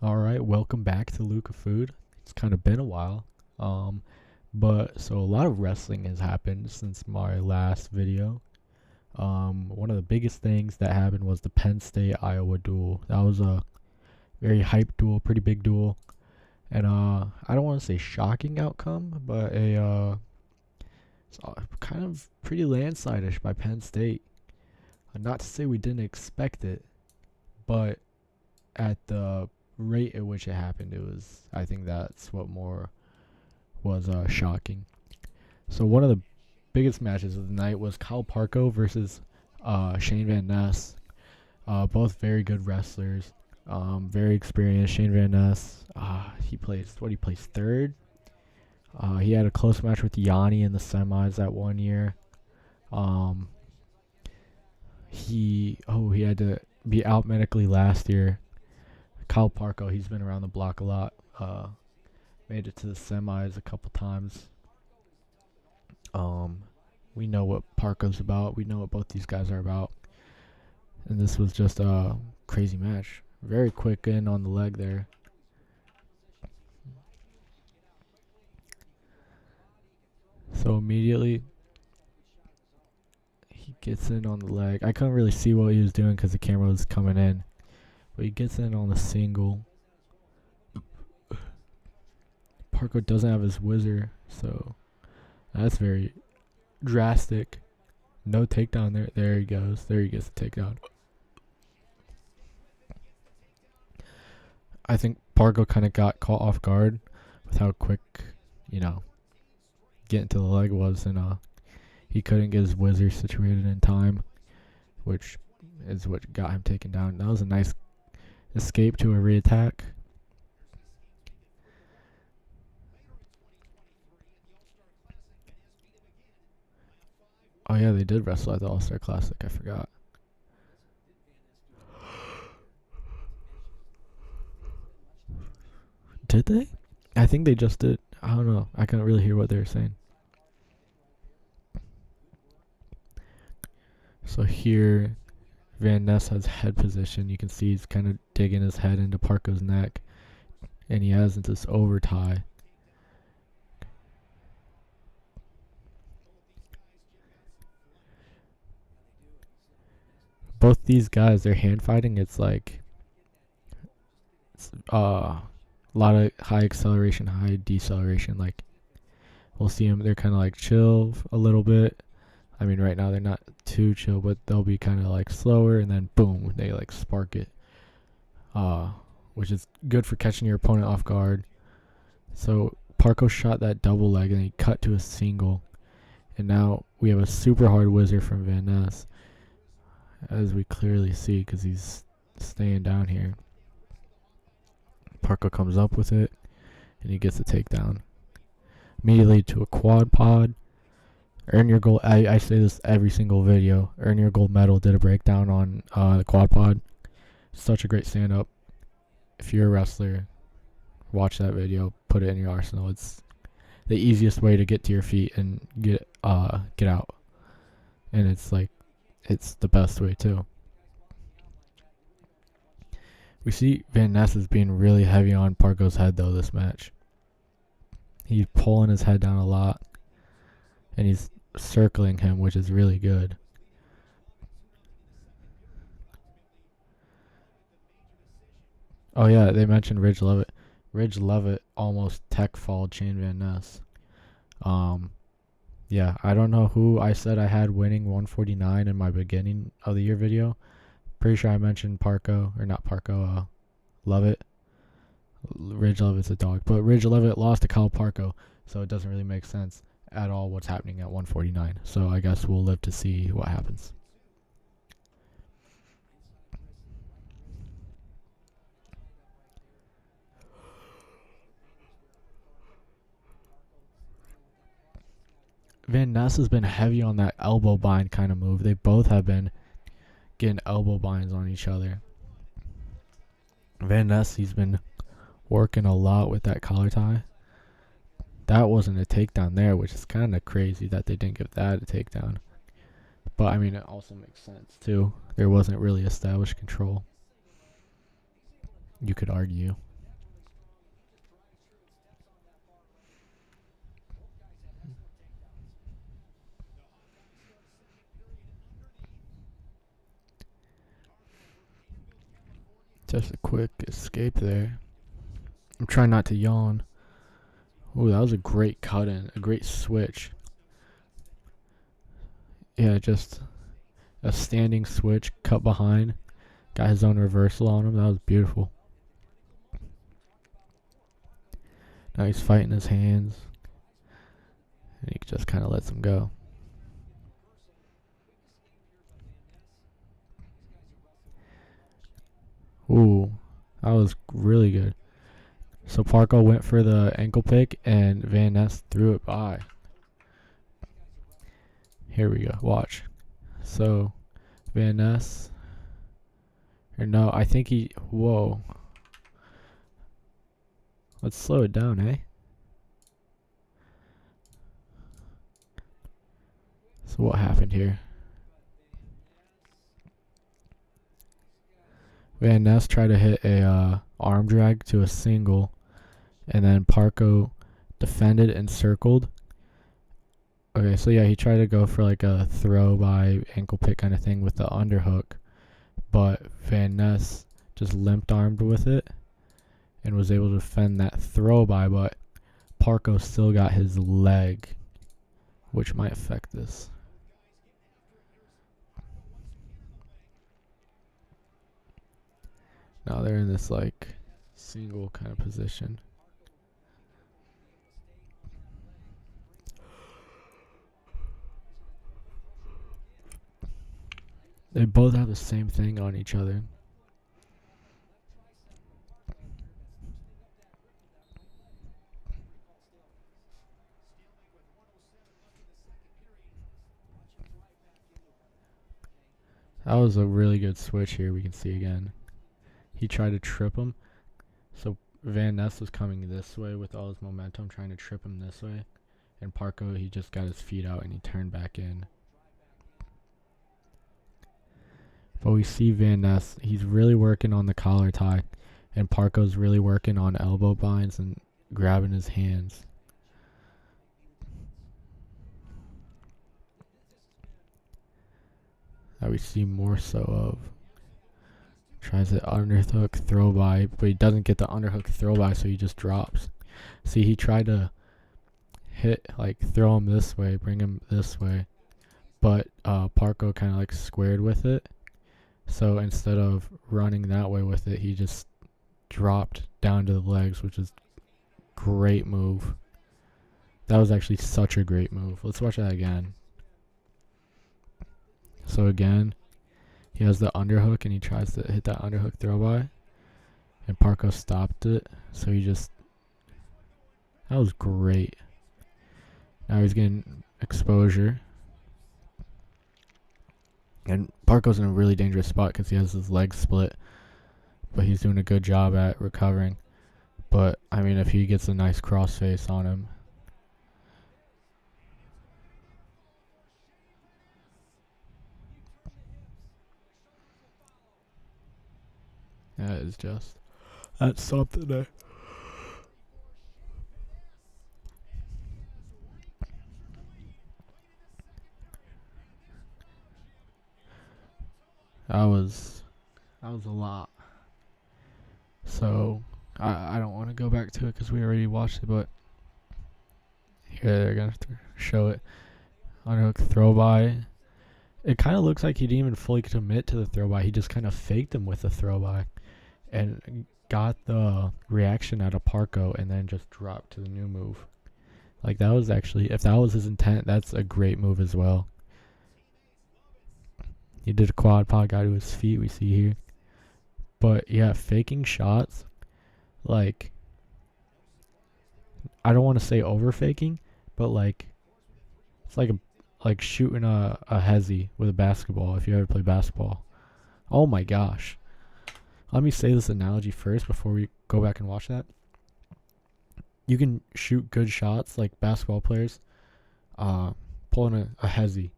Alright, welcome back to Luca Food. It's kind of been a while. Um, so a lot of wrestling has happened since my last video. One of the biggest things that happened was the Penn State Iowa duel. That was a very hype duel, pretty big duel. And I don't want to say shocking outcome, but kind of pretty landslide-ish by Penn State. Not to say we didn't expect it, but at the rate at which it happened, I think that's what more was shocking. So one of the biggest matches of the night was Parco versus Shayne Van Ness. Both very good wrestlers, very experienced. Shayne Van Ness, he plays third. He had a close match with Yanni in the semis that one year. He had to be out medically last year. Parco, he's been around the block a lot. Made it to the semis a couple times. We know what Parco's about. We know what both these guys are about. And this was just a crazy match. Very quick in on the leg there. So immediately, he gets in on the leg. I couldn't really see what he was doing because the camera was coming in. But he gets in on the single. Parco doesn't have his whizzer, so that's very drastic. No takedown there. There he goes. There he gets the takedown. I think Parco kind of got caught off guard with how quick, getting to the leg was, and he couldn't get his whizzer situated in time, which is what got him taken down. That was a nice escape to a reattack. Oh yeah, they did wrestle at the All-Star Classic. I forgot. Did they? I think they just did. I don't know. I couldn't really hear what they were saying. So here, Van Ness has head position. You can see he's kind of digging his head into Parco's neck. And he has this over tie. Both these guys, they're hand fighting. It's a lot of high acceleration, high deceleration. Like, we'll see them. They're kind of like chill a little bit. I mean, right now they're not too chill, but they'll be kind of like slower, and then boom, they like spark it. Which is good for catching your opponent off guard. So Parco shot that double leg, and he cut to a single. And now we have a super hard whizzer from Van Ness, as we clearly see, because he's staying down here. Parco comes up with it, and he gets the takedown. Immediately to a quad pod. Earn your gold. I say this every single video. Earn your gold medal did a breakdown on the quad pod. Such a great stand up. If you're a wrestler, watch that video. Put it in your arsenal. It's the easiest way to get to your feet and get out. And it's the best way too. We see Van Ness is being really heavy on Parco's head though this match. He's pulling his head down a lot, and he's circling him, which is really good. Oh yeah, they mentioned Ridge Levitt. Ridge Levitt almost tech falled Shayne Van Ness. Yeah, I don't know who I said I had winning 149 in my beginning of the year video. Pretty sure I mentioned Parco, or not Parco, Levitt. Ridge Levitt's a dog, but Ridge Levitt lost to Parco, so it doesn't really make sense at all what's happening at 149. So I guess we'll live to see what happens. Van Ness has been heavy on that elbow bind kind of move. They both have been getting elbow binds on each other. Van Ness, he's been working a lot with that collar tie. That wasn't a takedown there, which is kind of crazy that they didn't give that a takedown. But, I mean, it also makes sense, too. There wasn't really established control, you could argue. Just a quick escape there. I'm trying not to yawn. Ooh, that was a great cut in, a great switch. Yeah, just a standing switch, cut behind. Got his own reversal on him. That was beautiful. Now he's fighting his hands. And he just kind of lets him go. Ooh, that was really good. So Parco went for the ankle pick and Van Ness threw it by. Here we go. Watch. So Van Ness. Or no, I think he. Whoa. Let's slow it down, eh? So what happened here? Van Ness tried to hit a arm drag to a single, and then Parco defended and circled. Okay, so yeah, he tried to go for like a throw by ankle pick kind of thing with the underhook, but Van Ness just limped armed with it and was able to defend that throw by, but Parco still got his leg, which might affect this. Now they're in this like single kind of position. They both have the same thing on each other. That was a really good switch here, we can see again. He tried to trip him. So Van Ness was coming this way with all his momentum, trying to trip him this way. And Parco, he just got his feet out and he turned back in. But we see Van Ness, he's really working on the collar tie. And Parco's really working on elbow binds and grabbing his hands. That we see more so of. Tries the underhook throw by, but he doesn't get the underhook throw by, so he just drops. See, he tried to hit, like throw him this way, bring him this way, but Parco kind of like squared with it. So instead of running that way with it, he just dropped down to the legs, which is great move. That was actually such a great move. Let's watch that again. So again, he has the underhook and he tries to hit that underhook throw by. And Parco stopped it. So he just... That was great. Now he's getting exposure. And Parco's in a really dangerous spot because he has his legs split. But he's doing a good job at recovering. But, I mean, if he gets a nice crossface on him... That is just... That's something there. That was a lot. So, I don't want to go back to it because we already watched it, but... Here, they're going to show it. Underhook throw by. It kind of looks like he didn't even fully commit to the throw by. He just kind of faked him with the throw by. And got the reaction out of Parco and then just dropped to the new move. Like, that was actually, if that was his intent, that's a great move as well. He did a quad pod, got to his feet, we see here. But yeah, faking shots, like, I don't want to say over faking, but like, it's like shooting a hezzy with a basketball if you ever play basketball. Oh my gosh. Let me say this analogy first before we go back and watch that. You can shoot good shots like basketball players, pulling a hezzy.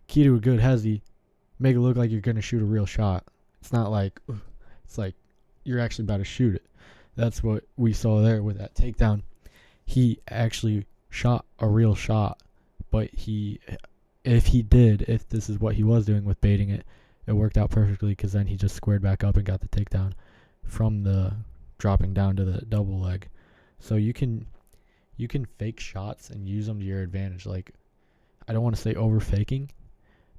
Key to a good hezzy, make it look like you're going to shoot a real shot. It's not like, it's like you're actually about to shoot it. That's what we saw there with that takedown. He actually shot a real shot, but if this is what he was doing with baiting it, it worked out perfectly because then he just squared back up and got the takedown. from the dropping down to the double leg. So you can fake shots and use them to your advantage. Like, I don't want to say over faking,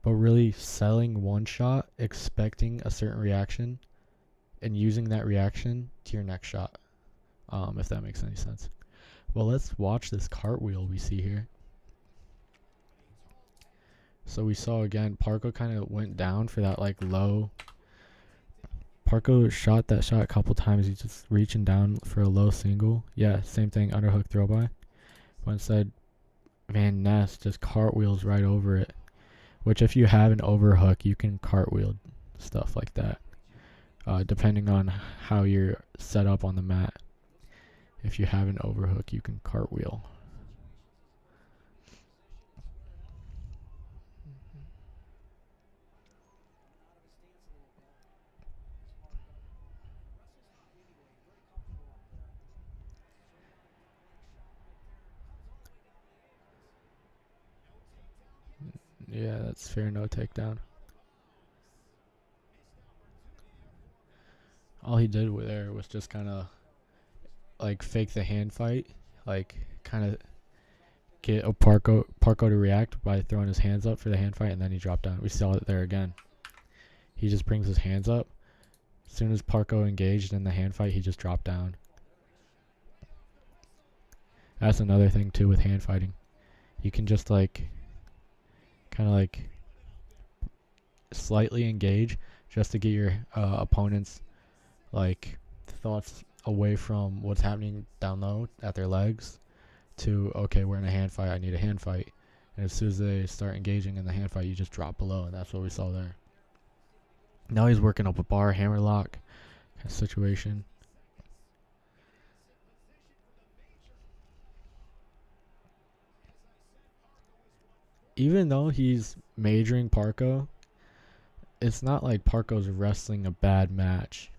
but really selling one shot, expecting a certain reaction, and using that reaction to your next shot. If that makes any sense. Well, let's watch this cartwheel we see here. So we saw again, Parco kind of went down for that like low. Parco shot that shot a couple times. He's just reaching down for a low single. Yeah, same thing, underhook throw by. But instead, Van Ness just cartwheels right over it. Which, if you have an overhook, you can cartwheel stuff like that. Depending on how you're set up on the mat. If you have an overhook, you can cartwheel. Yeah, that's fair, no takedown. All he did there was just kind of like fake the hand fight, like kind of get a Parco to react by throwing his hands up for the hand fight, and then he dropped down. We saw it there again. He just brings his hands up. As soon as Parco engaged in the hand fight, he just dropped down. That's another thing too with hand fighting. You can just like kind of like slightly engage just to get your opponent's like thoughts away from what's happening down low at their legs to, okay, we're in a hand fight, I need a hand fight. And as soon as they start engaging in the hand fight, you just drop below, and that's what we saw there. Now he's working up a bar hammerlock kind of situation. Even though he's majoring Parco, it's not like Parco's wrestling a bad match.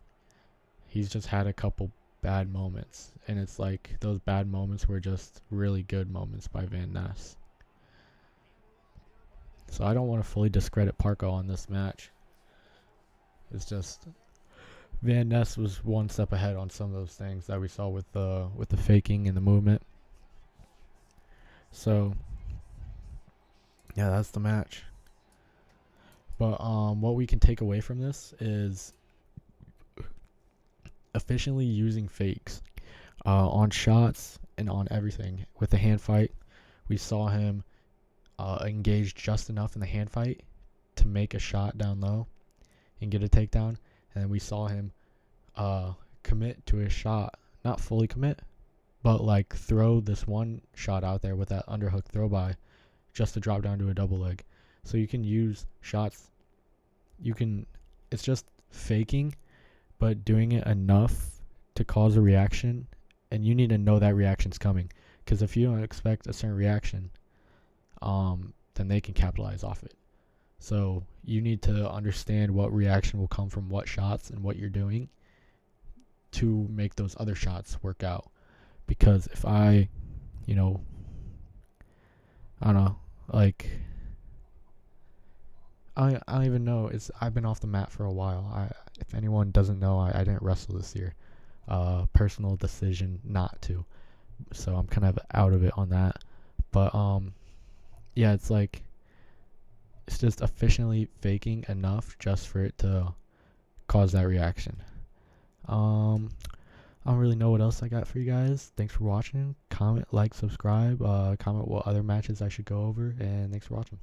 He's just had a couple bad moments, and it's like those bad moments were just really good moments by Van Ness. So I don't want to fully discredit Parco on this match. It's just Van Ness was one step ahead on some of those things that we saw with the faking and the movement. So yeah, that's the match. But what we can take away from this is efficiently using fakes on shots and on everything. With the hand fight, we saw him engage just enough in the hand fight to make a shot down low and get a takedown. And then we saw him commit to his shot. Not fully commit, but like throw this one shot out there with that underhook throw by just to drop down to a double leg. So you can use shots. It's just faking, but doing it enough to cause a reaction, and you need to know that reaction's coming. Because if you don't expect a certain reaction, then they can capitalize off it. So you need to understand what reaction will come from what shots and what you're doing to make those other shots work out. Because if I don't know, like I don't even know. I've been off the mat for a while. If anyone doesn't know, I didn't wrestle this year. Personal decision not to. So I'm kind of out of it on that. But yeah, it's like it's just efficiently faking enough just for it to cause that reaction. I don't really know what else I got for you guys. Thanks for watching. Comment, like, subscribe. Comment what other matches I should go over, and thanks for watching.